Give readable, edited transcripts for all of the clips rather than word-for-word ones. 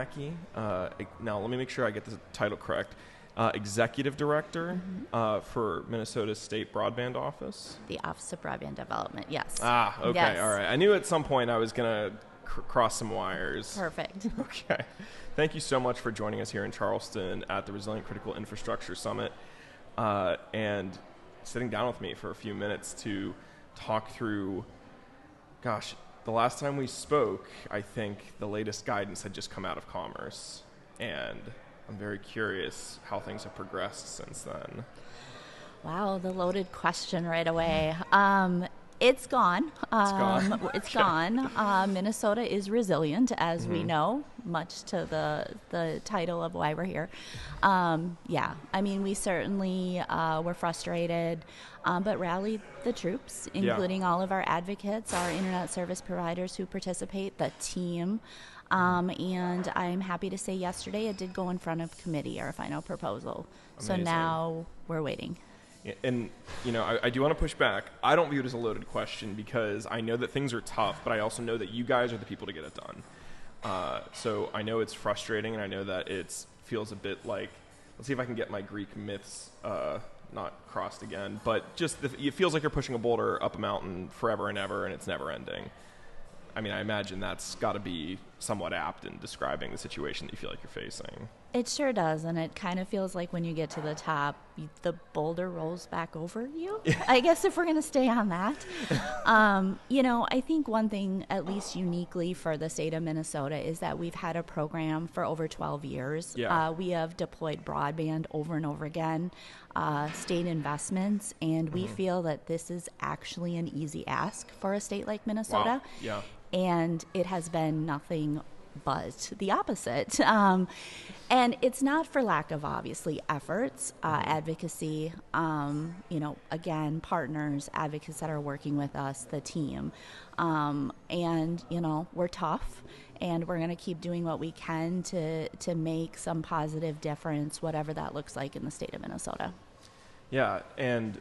Maki. Now, let me make sure I get the title correct. Executive Director for Minnesota State Broadband Office. The Office of Broadband Development, yes. Okay, yes. All right. I knew at some point I was going to cross some wires. Perfect. Okay. Thank you so much for joining us here in Charleston at the Resilient Critical Infrastructure Summit and sitting down with me for a few minutes to talk through, the last time we spoke, I think the latest guidance had just come out of Commerce, and I'm very curious how things have progressed since then. Wow, the loaded question right away. It's gone. It's gone. Minnesota is resilient, as we know, much to the title of why we're here. We certainly were frustrated, but rallied the troops, including all of our advocates, our internet service providers who participate, the team. And I'm happy to say yesterday it did go in front of committee, our final proposal. Amazing. So now we're waiting. And, I do want to push back. I don't view it as a loaded question because I know that things are tough, but I also know that you guys are the people to get it done. So I know it's frustrating, and I know that it feels a bit like, let's see if I can get my Greek myths not crossed again, but just it feels like you're pushing a boulder up a mountain forever and ever, and it's never ending. I mean, I imagine that's got to be somewhat apt in describing the situation that you feel like you're facing. It sure does, and it kind of feels like when you get to the top, the boulder rolls back over you. I guess if we're going to stay on that. I think one thing, at least uniquely for the state of Minnesota, is that we've had a program for over 12 years. Yeah. We have deployed broadband over and over again, state investments, and we feel that this is actually an easy ask for a state like Minnesota. Wow. Yeah. And it has been nothing but the opposite. And it's not for lack of, obviously, efforts, advocacy, again, partners, advocates that are working with us, the team. We're tough, and we're going to keep doing what we can to make some positive difference, whatever that looks like in the state of Minnesota. Yeah, and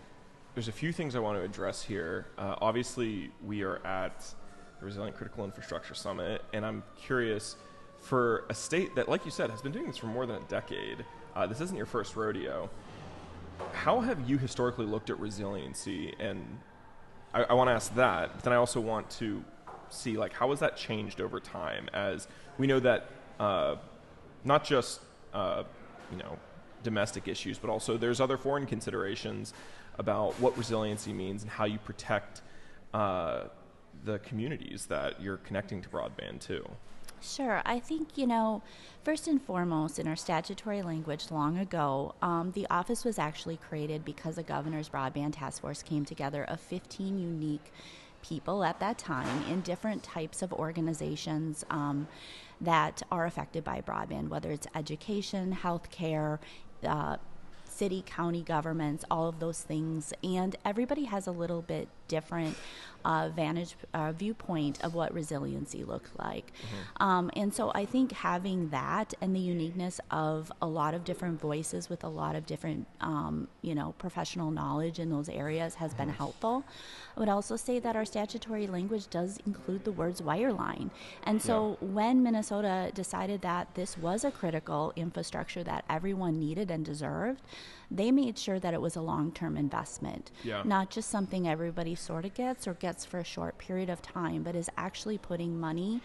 there's a few things I want to address here. Obviously, we are at the Resilient Critical Infrastructure Summit, and I'm curious, for a state that, like you said, has been doing this for more than a decade, this isn't your first rodeo. How have you historically looked at resiliency? And I want to ask that, but then I also want to see, how has that changed over time? As we know that not just, domestic issues, but also there's other foreign considerations about what resiliency means and how you protect the communities that you're connecting to broadband to. Sure. I think, first and foremost, in our statutory language long ago, the office was actually created because the Governor's Broadband Task Force came together of 15 unique people at that time in different types of organizations that are affected by broadband, whether it's education, healthcare, city, county governments, all of those things. And everybody has a little bit different viewpoint of what resiliency looks like. And so I think having that and the uniqueness of a lot of different voices with a lot of different, professional knowledge in those areas has been helpful. I would also say that our statutory language does include the words wireline. And so when Minnesota decided that this was a critical infrastructure that everyone needed and deserved, they made sure that it was a long-term investment, not just something everybody sort of gets for a short period of time, but is actually putting money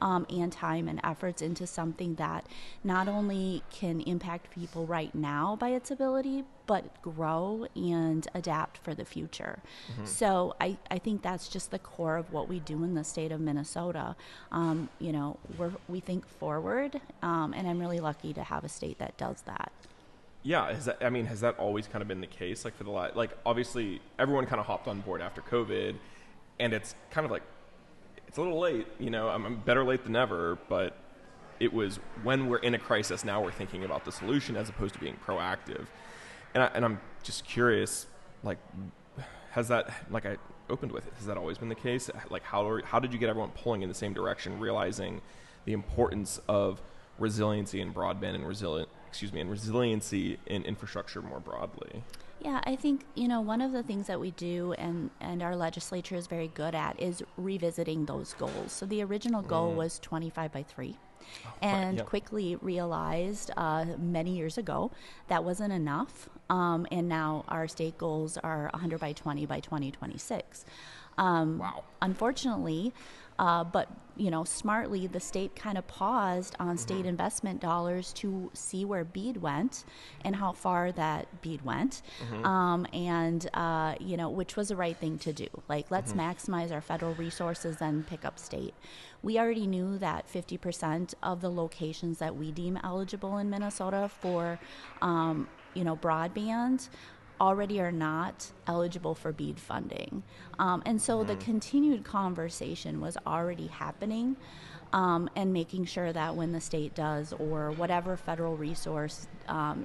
and time and efforts into something that not only can impact people right now by its ability, but grow and adapt for the future. So I think that's just the core of what we do in the state of Minnesota. We think forward, and I'm really lucky to have a state that does that. Yeah, has that always kind of been the case? Obviously, everyone kind of hopped on board after COVID, and it's kind of it's a little late. I'm better late than never, but it was when we're in a crisis, now we're thinking about the solution as opposed to being proactive. And I'm just curious, has that, I opened with it, has that always been the case? How did you get everyone pulling in the same direction, realizing the importance of resiliency in broadband and resiliency in infrastructure more broadly? Yeah, I think, one of the things that we do and our legislature is very good at is revisiting those goals. So the original goal was 25 by 3. and Yep. quickly realized many years ago that wasn't enough. And now our state goals are 100 by 20 by 2026. Wow. Unfortunately, but smartly, the state kind of paused on state investment dollars to see where BEAD went and how far that BEAD went, and which was the right thing to do. Like, let's maximize our federal resources and pick up state. We already knew that 50% of the locations that we deem eligible in Minnesota for, broadband already are not eligible for BEAD funding. And so the continued conversation was already happening, and making sure that when the state does, or whatever federal resource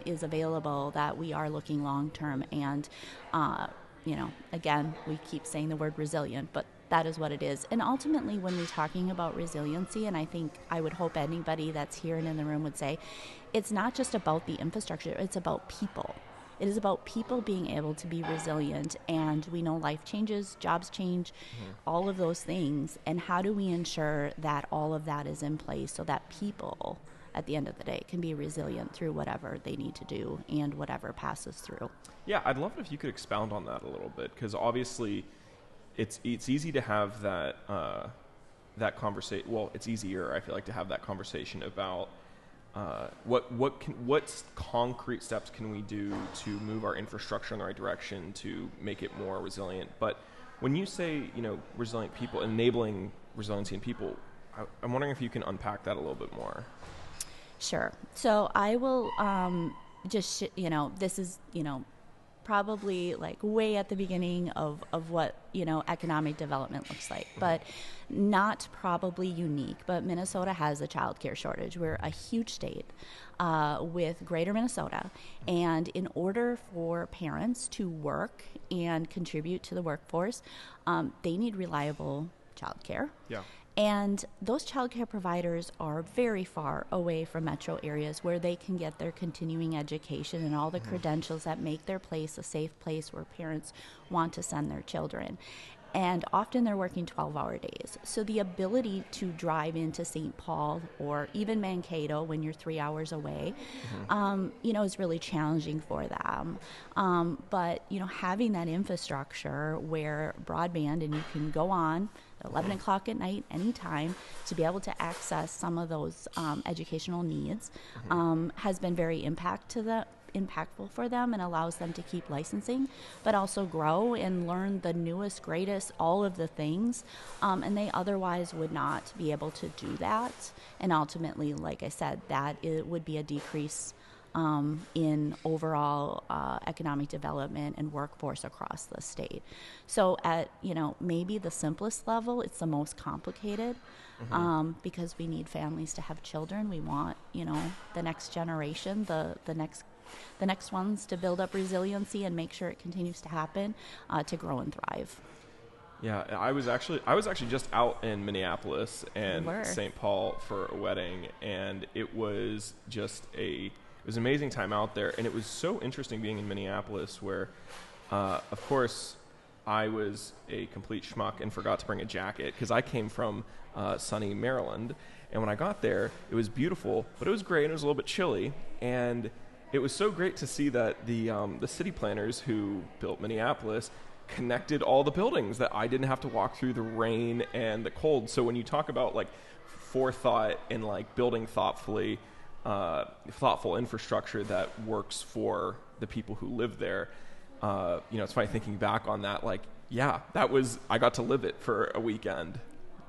is available, that we are looking long term. And, again, we keep saying the word resilient, but that is what it is. And ultimately, when we're talking about resiliency, and I would hope anybody that's here and in the room would say, it's not just about the infrastructure, it's about people. It is about people being able to be resilient, and we know life changes, jobs change, all of those things. And how do we ensure that all of that is in place so that people, at the end of the day, can be resilient through whatever they need to do and whatever passes through? Yeah, I'd love it if you could expound on that a little bit, because obviously it's easy to have that conversation. Well, it's easier, I feel like, to have that conversation about what concrete steps can we do to move our infrastructure in the right direction to make it more resilient. But when you say, resilient people, enabling resiliency in people, I'm wondering if you can unpack that a little bit more. Sure. So I will this is, probably like way at the beginning of what, economic development looks like, but not probably unique. But Minnesota has a child care shortage. We're a huge state with greater Minnesota. And in order for parents to work and contribute to the workforce, they need reliable child care. Yeah. And those childcare providers are very far away from metro areas where they can get their continuing education and all the credentials that make their place a safe place where parents want to send their children. And often they're working 12-hour days. So the ability to drive into St. Paul or even Mankato when you're 3 hours away, is really challenging for them. But, having that infrastructure where broadband, and you can go on 11 o'clock at night, anytime, to be able to access some of those educational needs, has been very impactful for them, and allows them to keep licensing, but also grow and learn the newest, greatest, all of the things. And they otherwise would not be able to do that. And ultimately, like I said, that it would be a decrease in overall economic development and workforce across the state. So at, maybe the simplest level, it's the most complicated, because we need families to have children. We want, the next generation, the next ones to build up resiliency and make sure it continues to happen, to grow and thrive. Yeah, I was actually just out in Minneapolis and St. Paul for a wedding, and it was just it was an amazing time out there. And it was so interesting being in Minneapolis, where, of course, I was a complete schmuck and forgot to bring a jacket because I came from sunny Maryland. And when I got there, it was beautiful, but it was great, and it was a little bit chilly. And it was so great to see that the city planners who built Minneapolis connected all the buildings, that I didn't have to walk through the rain and the cold. So when you talk about like forethought and like building thoughtfully, thoughtful infrastructure that works for the people who live there, it's funny thinking back on that. Like, yeah, I got to live it for a weekend.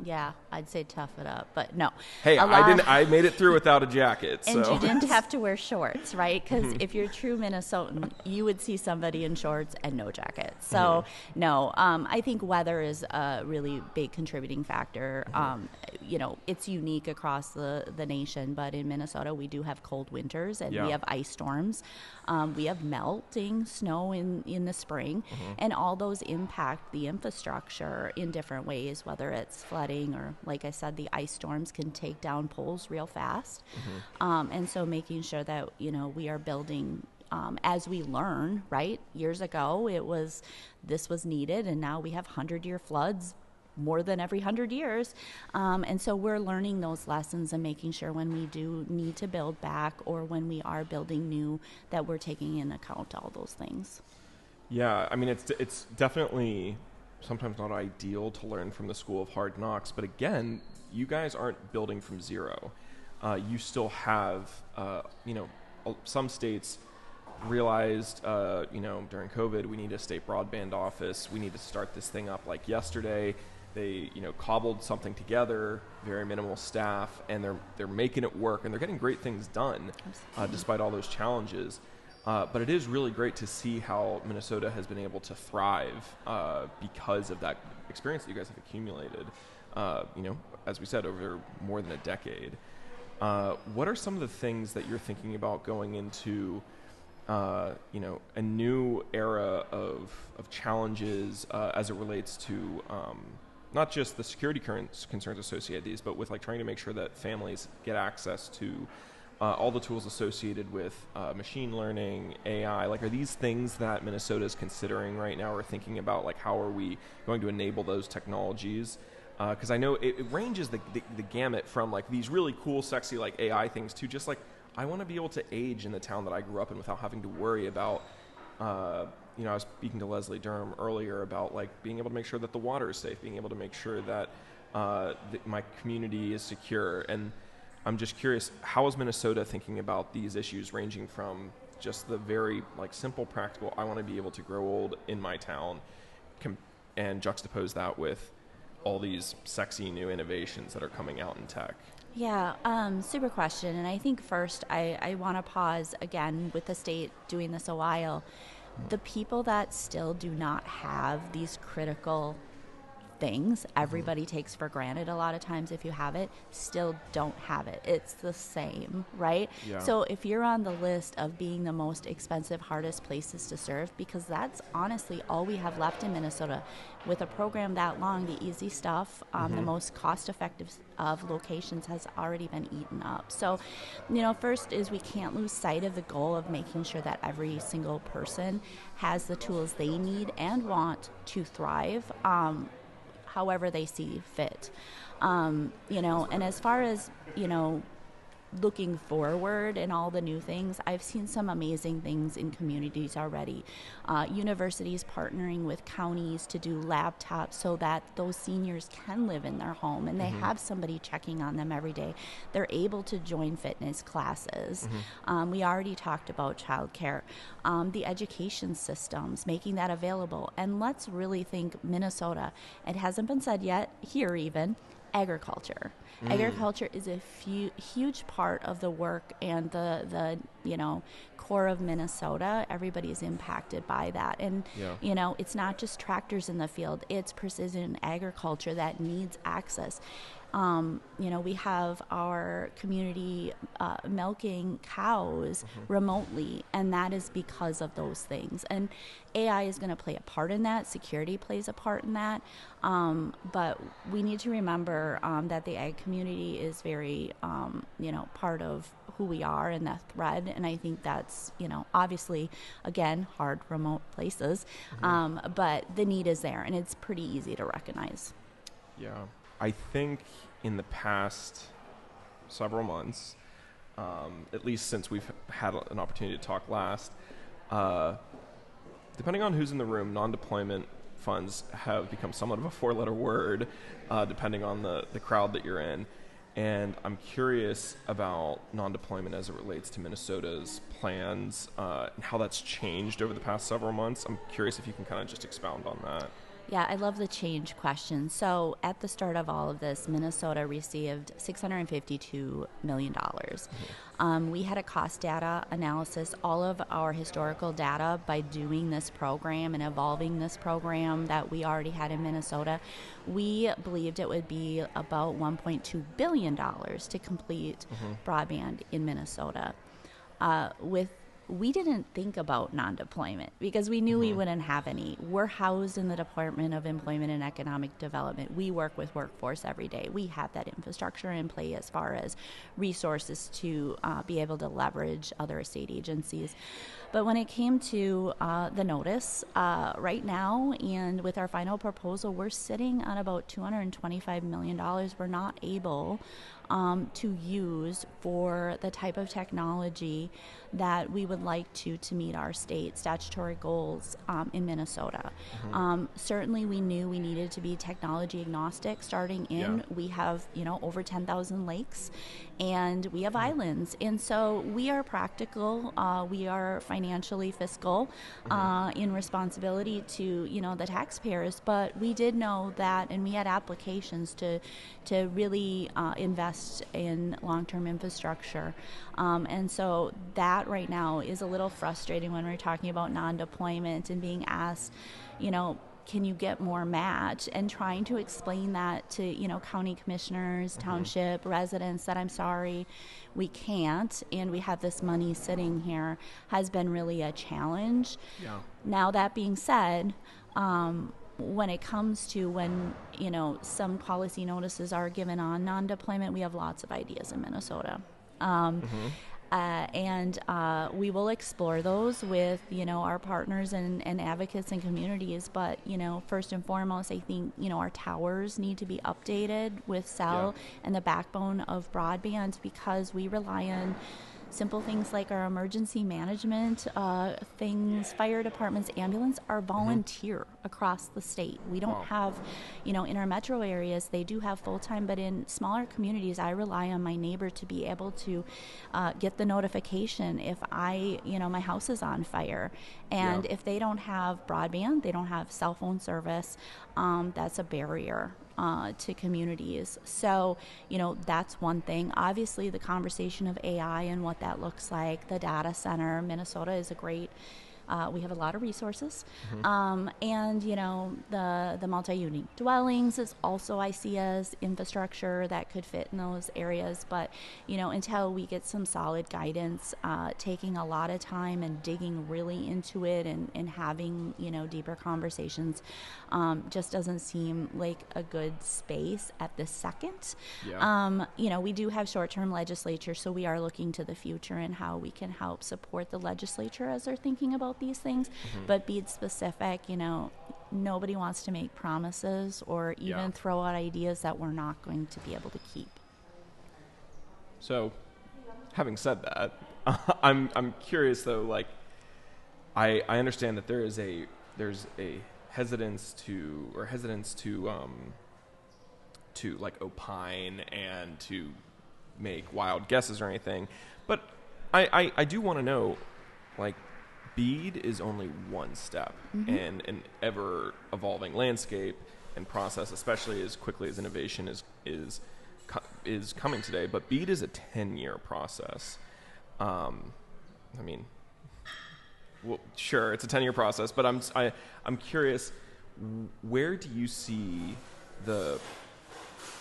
Yeah, I'd say tough it up, but no. Hey, I made it through without a jacket. And you didn't have to wear shorts, right? Because if you're a true Minnesotan, you would see somebody in shorts and no jacket. So, no, I think weather is a really big contributing factor. It's unique across the nation, but in Minnesota, we do have cold winters, and we have ice storms. We have melting snow in the spring, and all those impact the infrastructure in different ways, whether it's flooding or, like I said, the ice storms can take down poles real fast. And so making sure that, we are building as we learn, right? Years ago, this was needed, and now we have 100-year floods more than every 100 years. And so we're learning those lessons and making sure when we do need to build back or when we are building new that we're taking into account all those things. Yeah, I mean, it's definitely sometimes not ideal to learn from the school of hard knocks, but again, you guys aren't building from zero. You still have, some states realized, during COVID, we need a state broadband office. We need to start this thing up like yesterday. They, cobbled something together, very minimal staff, and they're making it work, and they're getting great things done, despite all those challenges. But it is really great to see how Minnesota has been able to thrive because of that experience that you guys have accumulated, as we said, over more than a decade. What are some of the things that you're thinking about going into, a new era of challenges as it relates to not just the security concerns associated with these, but with like trying to make sure that families get access to all the tools associated with machine learning, AI? Like, are these things that Minnesota is considering right now or thinking about, like, how are we going to enable those technologies? Because I know it ranges the gamut from, like, these really cool, sexy, like, AI things to just, like, I want to be able to age in the town that I grew up in without having to worry about, I was speaking to Leslie Durham earlier about, like, being able to make sure that the water is safe, being able to make sure that my community is secure. And I'm just curious, how is Minnesota thinking about these issues, ranging from just the very like simple, practical, I want to be able to grow old in my town, and juxtapose that with all these sexy new innovations that are coming out in tech? Yeah, super question. And I think first I want to pause again with the state doing this a while. The people that still do not have these critical things everybody takes for granted a lot of times, if you have it, still don't have it. It's the same, right? Yeah. So if you're on the list of being the most expensive, hardest places to serve, because that's honestly all we have left in Minnesota with a program that long, the easy stuff, the most cost effective of locations has already been eaten up. So, first is we can't lose sight of the goal of making sure that every single person has the tools they need and want to thrive, however they see fit. And as far as, looking forward and all the new things, I've seen some amazing things in communities already. Universities partnering with counties to do laptops so that those seniors can live in their home and they have somebody checking on them every day. They're able to join fitness classes. We already talked about childcare, the education systems, making that available. And let's really think Minnesota. It hasn't been said yet here even. Agriculture. Agriculture is a huge part of the work and the core of Minnesota. Everybody is impacted by that. And, it's not just tractors in the field. It's precision agriculture that needs access. We have our community milking cows remotely, and that is because of those things. And AI is going to play a part in that. Security plays a part in that. But we need to remember that the ag community is very, part of who we are and that thread. And I think that's, obviously, again, hard, remote places. But the need is there, and it's pretty easy to recognize. Yeah. I think in the past several months, at least since we've had an opportunity to talk last, depending on who's in the room, non-deployment funds have become somewhat of a four-letter word, depending on the crowd that you're in. And I'm curious about non-deployment as it relates to Minnesota's plans and how that's changed over the past several months. I'm curious if you can kind of just expound on that. Yeah, I love the change question. So at the start of all of this, Minnesota received $652 million. We had a cost data analysis, all of our historical data by doing this program and evolving this program that we already had in Minnesota. We believed it would be about $1.2 billion to complete broadband in Minnesota. We didn't think about non-deployment because we knew we wouldn't have any. We're housed in the Department of Employment and Economic Development. We work with workforce every day. We have that infrastructure in play as far as resources to be able to leverage other state agencies. But when it came to the notice, right now, and with our final proposal, we're sitting on about $225 million. We're not able to use for the type of technology that we would like to meet our state statutory goals in Minnesota. Certainly we knew we needed to be technology agnostic starting in. Yeah. We have, over 10,000 lakes and we have islands. And so we are practical. We are financially fiscal in responsibility to, the taxpayers. But we did know that, and we had applications to really invest in long-term infrastructure. And so that right now is a little frustrating when we're talking about non-deployment and being asked, can you get more match, and trying to explain that to, county commissioners, township residents, that I'm sorry, we can't, and we have this money sitting here, has been really a challenge. Yeah. Now, that being said, when it comes to when, some policy notices are given on non-deployment, we have lots of ideas in Minnesota. And we will explore those with, our partners and advocates and communities. But, first and foremost, I think, our towers need to be updated with cell and the backbone of broadband, because we rely on simple things like our emergency management things. Fire departments, ambulance are volunteer across the state. We don't have, in our metro areas, they do have full-time, but in smaller communities, I rely on my neighbor to be able to get the notification if my house is on fire. And if they don't have broadband, they don't have cell phone service, that's a barrier to communities. So, that's one thing. Obviously, the conversation of AI and what that looks like, the data center, Minnesota is a great, we have a lot of resources. And, the multi-unit dwellings is also, I see, as infrastructure that could fit in those areas. But, until we get some solid guidance, taking a lot of time and digging really into it and having, deeper conversations, just doesn't seem like a good space at this second. We do have short-term legislature, so we are looking to the future and how we can help support the legislature as they're thinking about these things. But BEAD specific, nobody wants to make promises or even throw out ideas that we're not going to be able to keep. So, having said that, I'm curious though. Like, I understand that there's a hesitance to like opine and to make wild guesses or anything, but I do want to know, like, BEAD is only one step in an ever evolving landscape and process, especially as quickly as innovation is coming today. But BEAD is a 10-year process. Well, sure, it's a 10-year process, but I'm curious, where do you see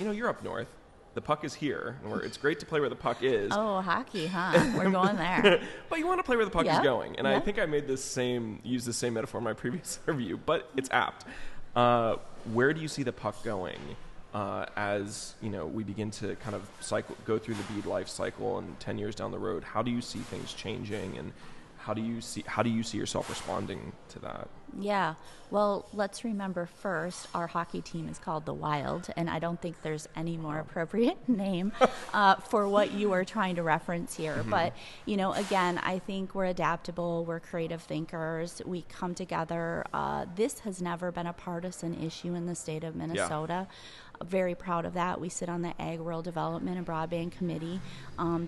you're up north. The puck is here. It's great to play where the puck is. Oh, hockey, huh? We're going there. But you want to play where the puck is going. And I think I used the same metaphor in my previous interview, but it's apt. Where do you see the puck going as we begin to kind of go through the BEAD life cycle, and 10 years down the road? How do you see things changing, and how do you see yourself responding to that? Yeah. Well, let's remember first, our hockey team is called the Wild, and I don't think there's any more appropriate name for what you are trying to reference here. But, again, I think we're adaptable. We're creative thinkers. We come together. This has never been a partisan issue in the state of Minnesota. Very proud of that. We sit on the Ag Rural Development and Broadband Committee.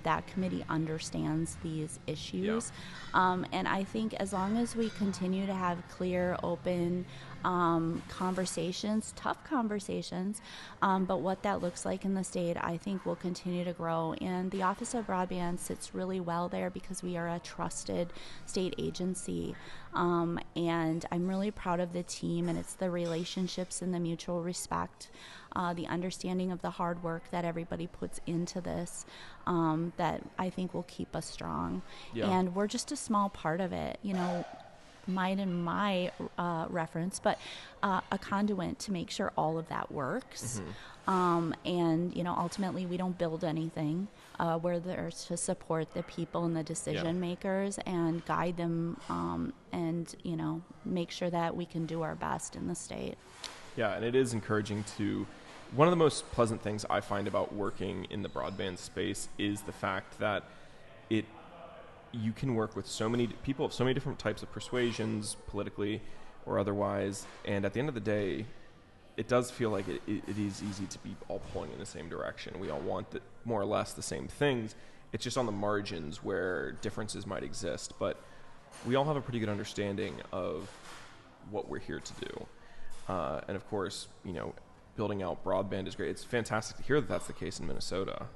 That committee understands these issues. And I think as long as we continue to have clear, open conversations, tough conversations, but what that looks like in the state, I think will continue to grow. And the Office of Broadband sits really well there because we are a trusted state agency. And I'm really proud of the team, and it's the relationships and the mutual respect, the understanding of the hard work that everybody puts into this, that I think will keep us strong. And we're just a small part of it. mine and my reference, but a conduit to make sure all of that works. And, ultimately we don't build anything. We're there to support the people and the decision makers and guide them and, make sure that we can do our best in the state. Yeah, and it is encouraging to... One of the most pleasant things I find about working in the broadband space is the fact that you can work with so many people of so many different types of persuasions, politically or otherwise, and at the end of the day, it does feel like it is easy to be all pulling in the same direction. We all want more or less the same things. It's just on the margins where differences might exist, but we all have a pretty good understanding of what we're here to do. And of course, building out broadband is great. It's fantastic to hear that that's the case in Minnesota.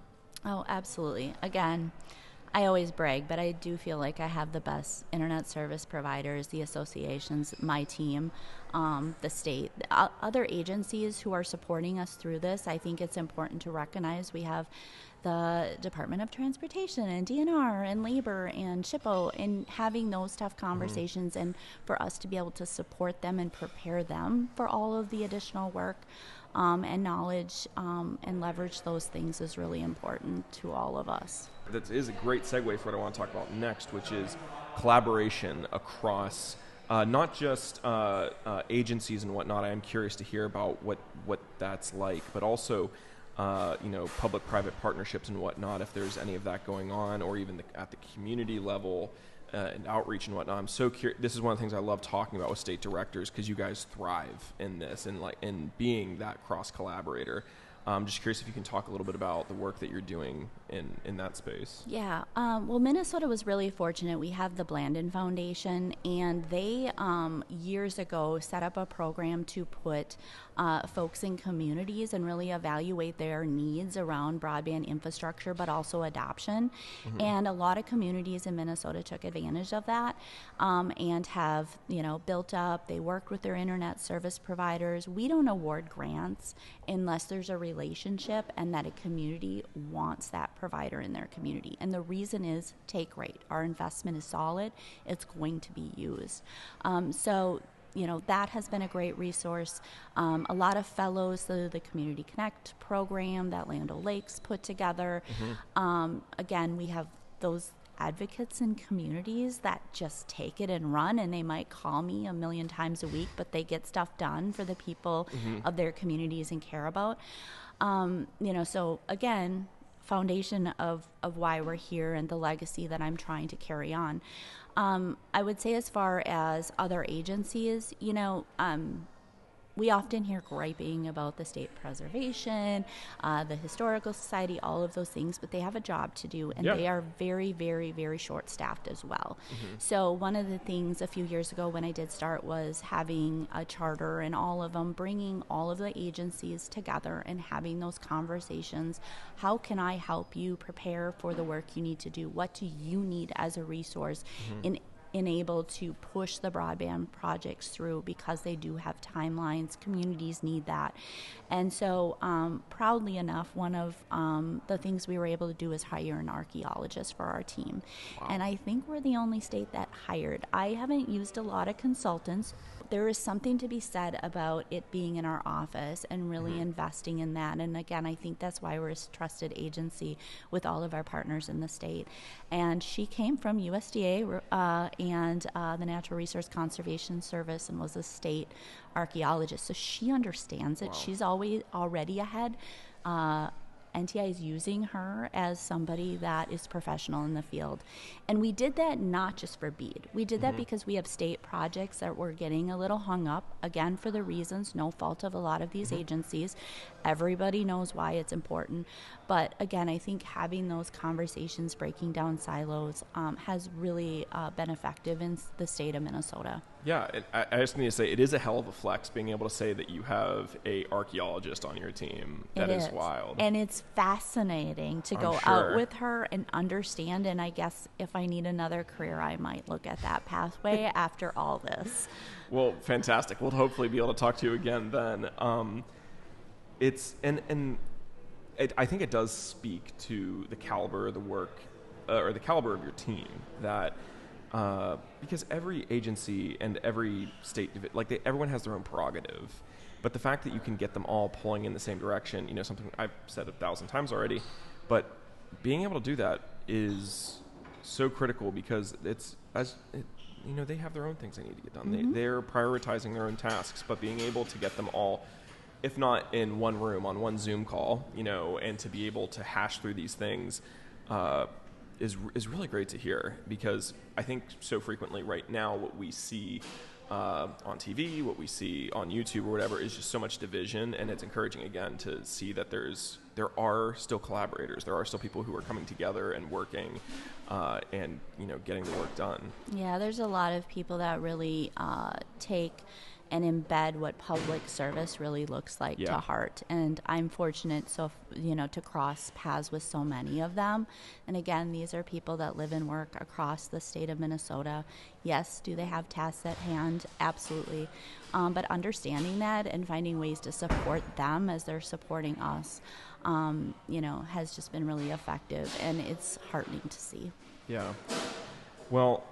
Oh, absolutely. Again, I always brag, but I do feel like I have the best internet service providers, the associations, my team, the state, other agencies who are supporting us through this. I think it's important to recognize we have the Department of Transportation and DNR and Labor and SHPO, and having those tough conversations and for us to be able to support them and prepare them for all of the additional work and knowledge and leverage those things is really important to all of us. That is a great segue for what I want to talk about next, which is collaboration across not just agencies and whatnot. I am curious to hear about what that's like, but also public-private partnerships and whatnot, if there's any of that going on, or even at the community level and outreach and whatnot. I'm so curious. This is one of the things I love talking about with state directors, because you guys thrive in this and in being that cross collaborator. I'm just curious if you can talk a little bit about the work that you're doing in that space. Yeah. Well, Minnesota was really fortunate. We have the Blandin Foundation, and they years ago set up a program to put folks in communities and really evaluate their needs around broadband infrastructure, but also adoption. And a lot of communities in Minnesota took advantage of that and have, built up. They worked with their internet service providers. We don't award grants unless there's a relationship and that a community wants that provider in their community. And the reason is take rate. Our investment is solid. It's going to be used. So that has been a great resource. A lot of fellows, the Community Connect program that Land O'Lakes put together. Again, we have those advocates in communities that just take it and run, and they might call me 1 million times a week, but they get stuff done for the people of their communities and care about. So again, foundation of why we're here and the legacy that I'm trying to carry on. I would say as far as other agencies, we often hear griping about the state preservation, the historical society, all of those things, but they have a job to do, and they are very, very, very short-staffed as well. So one of the things a few years ago when I did start was having a charter and all of them, bringing all of the agencies together and having those conversations. How can I help you prepare for the work you need to do? What do you need as a resource in able to push the broadband projects through, because they do have timelines. Communities need that. And so proudly enough, one of the things we were able to do is hire an archaeologist for our team. Wow. And I think we're the only state that hired. I haven't used a lot of consultants. There is something to be said about it being in our office and really investing in that. And again, I think that's why we're a trusted agency with all of our partners in the state. And she came from USDA and the Natural Resource Conservation Service and was a state archaeologist. So she understands it. Wow. She's already ahead. NTI is using her as somebody that is professional in the field. And we did that not just for BEAD. We did that because we have state projects that were getting a little hung up, again, for the reasons, no fault of a lot of these agencies. Everybody knows why it's important. But again, I think having those conversations, breaking down silos, has really been effective in the state of Minnesota. Yeah, I just need to say, it is a hell of a flex being able to say that you have a archaeologist on your team. That is wild. And it's fascinating to go out with her and understand. And I guess if I need another career, I might look at that pathway after all this. Well, fantastic. We'll hopefully be able to talk to you again then. I think it does speak to the caliber of the work, or the caliber of your team, that because every agency and every state, everyone has their own prerogative. But the fact that you can get them all pulling in the same direction, something I've said 1,000 times already, but being able to do that is so critical because they have their own things they need to get done. They're prioritizing their own tasks, but being able to get them all, if not in one room on one Zoom call, and to be able to hash through these things is really great to hear, because I think so frequently right now what we see on TV, what we see on YouTube or whatever is just so much division, and it's encouraging again to see that there are still collaborators, there are still people who are coming together and working and getting the work done. Yeah, there's a lot of people that really take and embed what public service really looks like to heart. And I'm fortunate to cross paths with so many of them. And again, these are people that live and work across the state of Minnesota. Yes, do they have tasks at hand? Absolutely. But understanding that and finding ways to support them as they're supporting us, has just been really effective, and it's heartening to see. Yeah. Well,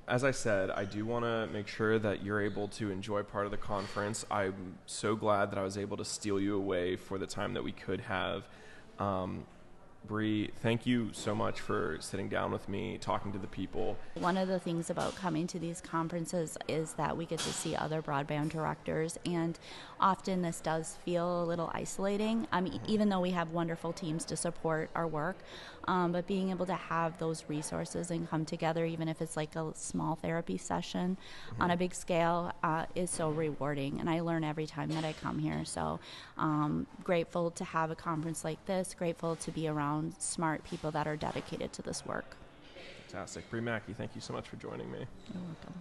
as I said, I do want to make sure that you're able to enjoy part of the conference. I'm so glad that I was able to steal you away for the time that we could have. Bree, thank you so much for sitting down with me, talking to the people. One of the things about coming to these conferences is that we get to see other broadband directors, and often this does feel a little isolating. Even though we have wonderful teams to support our work, but being able to have those resources and come together, even if it's like a small therapy session on a big scale, is so rewarding. And I learn every time that I come here. So grateful to have a conference like this, grateful to be around smart people that are dedicated to this work. Fantastic. Bree Maki, thank you so much for joining me. You're welcome.